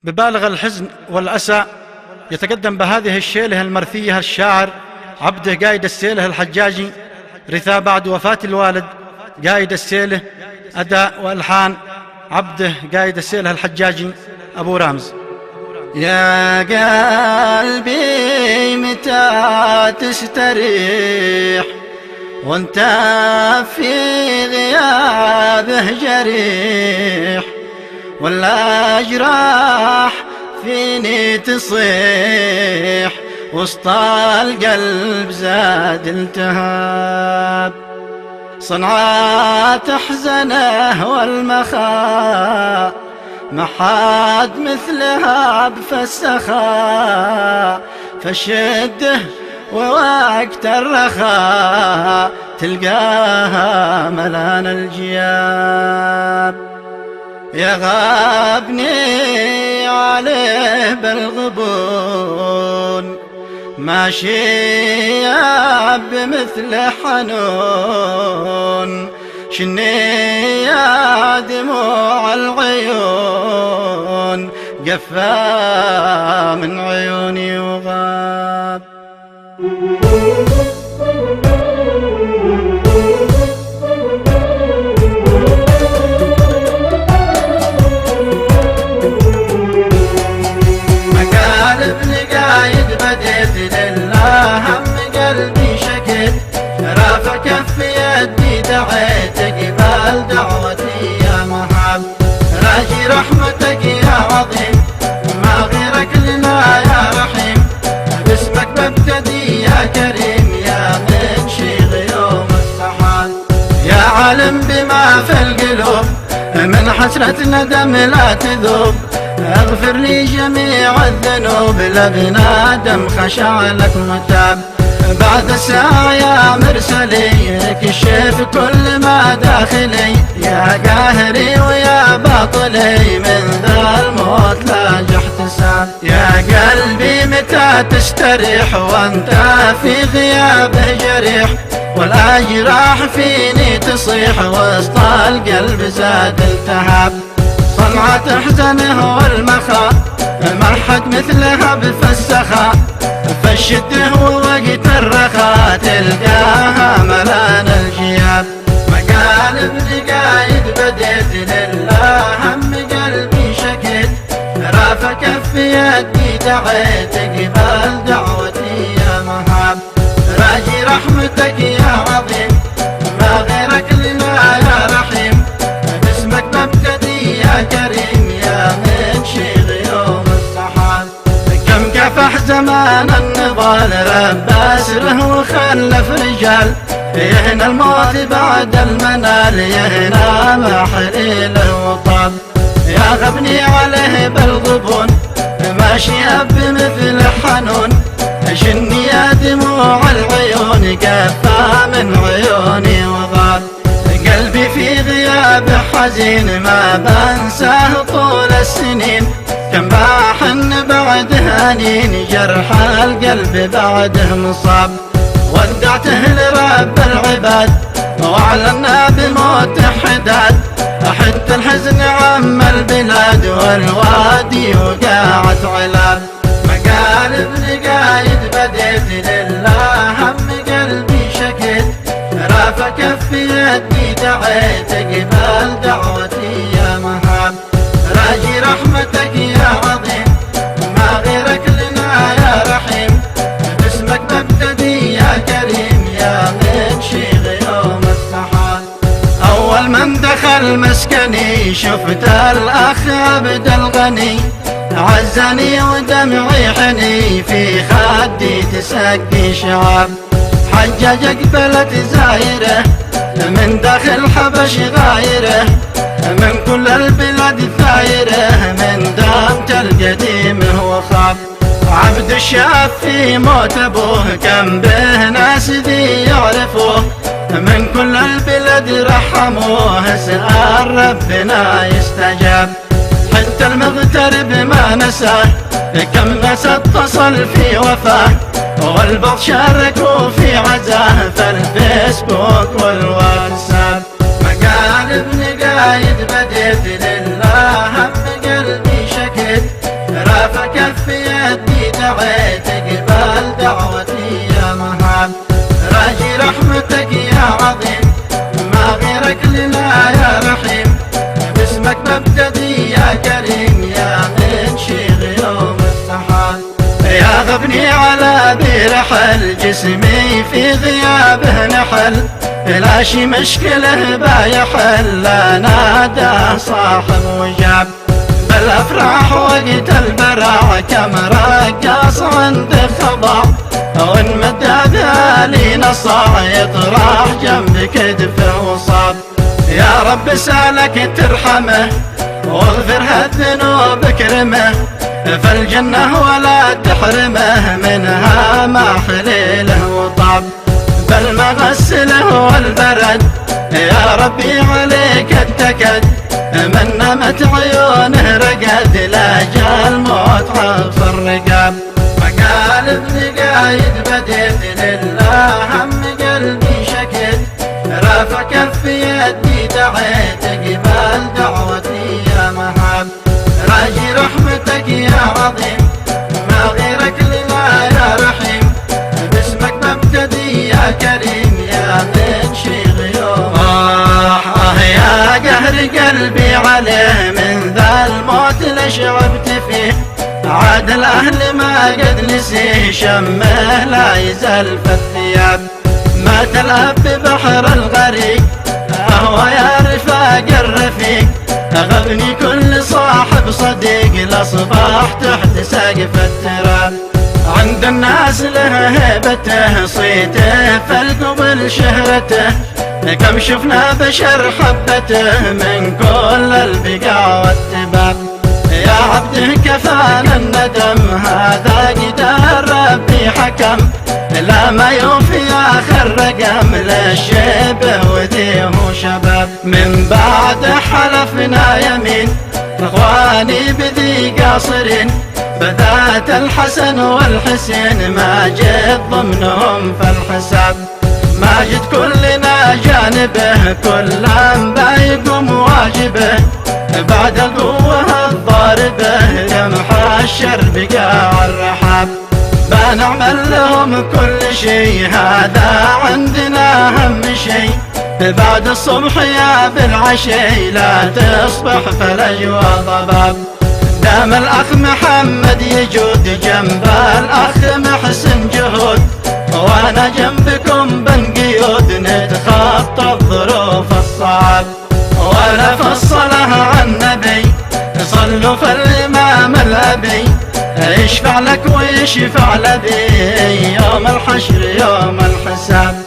ببالغ الحزن والأسى يتقدم بهذه الشيله المرثية الشاعر عبده قايد السيله الحجاجي، رثاء بعد وفاة الوالد قايد السيله، أداء وألحان عبده قايد السيله الحجاجي أبو رامز. يا قلبي متى تستريح وانت في غيابه جريح، ولا جراح فيني تصيح وسط القلب زاد التهاب، صنعات احزنه والمخاء ما حد مثلها بفسخها، فالشده ووقت الرخاء تلقاها ملان الجياب. يا غابني عليه بالغبون ماشي بمثل حنون، شني يا دموع العيون قفا من عيوني وغاب. مقال ابن قايد بديت لله هم قلبي شكت، رافع كف يدي دعيت قبال دعوتي يا محب، راجي رحمتك يا عظيم ما غيرك لنا يا رحيم، باسمك ببتدي يا كريم يا منشي غيوم السحاب. يا عالم بما في القلوب من حسرة ندم لا تذوب، اغفر لي جميع الذنوب لبنا دم خشع لك متاب، بعد الساعة يا مرسلي كشف كل ما داخلي، يا قاهري ويا باطلي من ذا الموت لا احتساب. يا قلبي متى تستريح وانت في غيابه جريح، والأجراح فيني تصيح وسط القلب زاد التهاب، صنعة احزنه والمخاء ما حد مثلها بفسخها، فالشده ووقت الرخاء تلقاها ملان الجياب. مقال ابن قايد بديت لله هم قلبي شكت، رافع كف يدي دعيت قبال دعوتي يا مهاب، راجي رحمتك يا عظيم ما غيرك لنا يا رحيم، باسمك ببتدي يا كريم يا منشي غيوم السحاب. كم كفح زمان النضال رب اسره وخلف رجال، يهنا الموت بعد المنال يهنا ما حليله وطاب، يا غبني عليه بالغبون ماشي بمثل حنون، شني يا دموع العيون كفى من عيوني وغاب، قلبي في غياب حزين ما بنساه طول السنين، كم باحن بعد هانين جرح القلب بعده مصاب، ودعته لرب العباد واعلنا بموت حداد، حتى الحزن عم البلاد والوادي وقاعت علاب. مقال ابن قايد بديت لله هم قلبي شكت، رافع كف يدي دعيت قبال دعوتي يا مهاب، راجي رحمتك يا عظيم ما غيرك لنا يا رحيم، باسمك ببتدي يا كريم يا منشي غيوم السحاب. أول من دخل مسكني شفت الأخ عبد الغني، عزني ودمعي حني في خدي تسقي شعاب، حجاج قبلت زايره من داخل حبش غايره، من كل البلاد ثايره من دامت القديم هو خاب، عبد الشاف في موت ابوه كم به ناس ذي يعرفوه، من كل البلاد رحموه اسأل ربنا يستجاب، حتى المغترب ما نساه كم ناس اتصل في وفاه، والبعض شاركوا في عزاه في الفيسبوك والواتساب. مقال ابن قايد بديت لله هم قلبي شكت، دعيت اقبل دعوتي يا مهاب. راجي رحمتك يا عظيم ما غيرك لنا يا رحيم، باسمك مبتدي يا كريم يا من شيخ يوم السحاب. يا غبني على برحل جسمي في غيابه نحل، لا شي مشكله بايحل لا نادى صاحب وجاب. بالافراح وقت البراع كم رقص عند خضع، وان مدى ذالي نصاع يطرح جنب كتفه وصاب. يا رب سالك ترحمه واغفر هالذنوب اكرمه، فالجنة ولا تحرمه منها ما حليله وطاب. بل ما غسله والبرد يا ربي عليك اتكد، من نمت عيونه رقد لا جاء الموت عف الرقاب. فقال ابن قايد بديت لله هم قلبي شكد، رافع كف يدي دعيت قبل دعوتي يا مهاب. راجي رحمتك يا عظيم ما غيرك لنا يا رحيم، باسمك مبتدي يا كريم يا من شيخ يوم. يا قهر قلبي عليه من ذا الموت لشعبت فيه، عاد الاهل ما قد نسيه شمه لا يزال في الثياب. مات الاب ببحر الغريق هو يا رفاق الرفيق، غبني كل صاحب صديق الاصباح تحت سقف التراب. عند الناس له هيبته صيته فالقبل شهرته، كم شفنا بشر حبته من كل البقاع والتباب. يا عبده كفانا الندم هذا قدر ربي حكم، لا ما يوفي آخر رقم للشبه وذيه شباب. من بعد حلفنا يمين اخواني بذي قاصرين، بذات الحسن والحسين ماجد ضمنهم في الحساب. ماجد كلنا جانبه كل انبا يقوم واجبه، بعد القوة الضاربه يمحى الشر بقاع الرحاب. بنعمل لهم كل شي هذا عندنا أهم شي، بعد الصبح يا بالعشي لا تصبح فلج وضباب. دام الأخ محمد يجود جنب الأخ محسن جهود، وأنا جنبكم بنقيود نتخطى الظروف الصعب. ولا فصلها عن النبي صلوا في الإمام الأبي، يشفع لك ويشفع لبي يوم الحشر يوم الحساب.